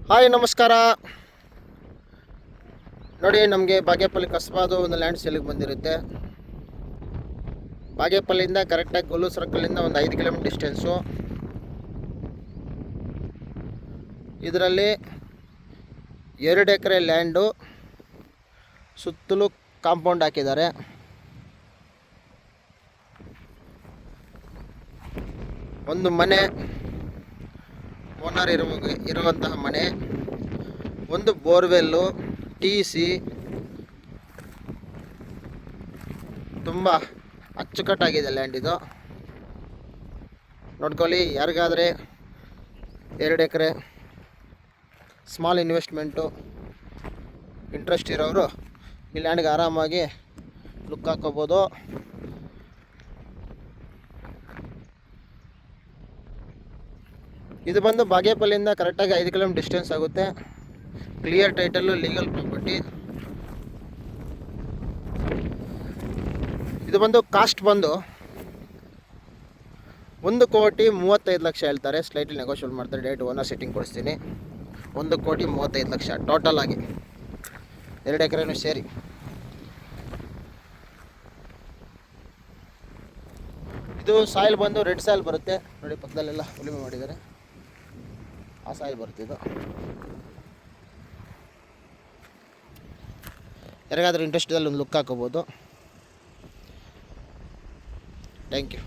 Hi ನಮಸ್ಕಾರ. ನೋಡಿ, ನಮಗೆ ಬಾಗೇಪಲ್ಲಿ ಕಸ್ಬಾದು ಒಂದು ಲ್ಯಾಂಡ್ ಸೇಲಿಗೆ ಬಂದಿರುತ್ತೆ. ಬಾಗೇಪಲ್ಲಿಂದ ಕರೆಕ್ಟಾಗಿ ಗೊಲ್ಲು ಸರ್ಕಲಿಂದ ಒಂದು 5 ಕಿಲೋಮೀಟರ್ ಡಿಸ್ಟೆನ್ಸು. ಇದರಲ್ಲಿ 2 ಎಕರೆ ಲ್ಯಾಂಡು, ಸುತ್ತಲೂ ಕಾಂಪೌಂಡ್ ಹಾಕಿದ್ದಾರೆ. ಒಂದು ಮನೆ, ಓನರ್ ಇರುವಂತಹ ಮನೆ, ಒಂದು ಬೋರ್ವೆಲ್ಲು, TC, ತುಂಬ ಅಚ್ಚುಕಟ್ಟಾಗಿದೆ ಲ್ಯಾಂಡ್ ಇದು. ನೋಡ್ಕೊಳ್ಳಿ, ಯಾರಿಗಾದರೆ 2 ಎಕರೆ ಸ್ಮಾಲ್ ಇನ್ವೆಸ್ಟ್ಮೆಂಟು ಇಂಟ್ರೆಸ್ಟ್ ಇರೋರು ಈ ಲ್ಯಾಂಡ್ಗೆ ಆರಾಮಾಗಿ ಲುಕ್ ಹಾಕೋಬೋದು. ಇದು ಬಂದು ಬಾಗೇಪಲ್ಲಿಂದ ಕರೆಕ್ಟಾಗಿ 5 ಕಿಲೋಮೀಟರ್ ಡಿಸ್ಟೆನ್ಸ್ ಆಗುತ್ತೆ. Clear title, legal property. ಇದು ಬಂದು ಕಾಸ್ಟ್ ಬಂದು 1,35,00,000 ಹೇಳ್ತಾರೆ. ಸ್ಲೈಟ್ಲಿ ನೆಗೋಷಿಯೇಟ್ ಮಾಡ್ತಾರೆ. ಡೈರೆಕ್ಟ್ ಓನರ್ ಸೆಟ್ಟಿಂಗ್ ಕೊಡಿಸ್ತೀನಿ. 1,35,00,000 ಟೋಟಲ್ ಆಗಿ 2 ಎಕರೆನೂ ಸೇರಿ. ಇದು ಸಾಯಿಲ್ ಬಂದು ರೆಡ್ ಸಾಯಿಲ್ ಬರುತ್ತೆ. ನೋಡಿ, ಪಕ್ಕದಲ್ಲೆಲ್ಲ ಉಳುಮೆ ಮಾಡಿದ್ದಾರೆ. ಆ ಸಾಯಿಲ್ ಬರ್ತಿದ್ದು. ಯಾರಿಗಾದ್ರೂ ಇಂಟ್ರೆಸ್ಟಲ್ಲಿ ಒಂದು ಲುಕ್ ಹಾಕೋಬೋದು. Thank you.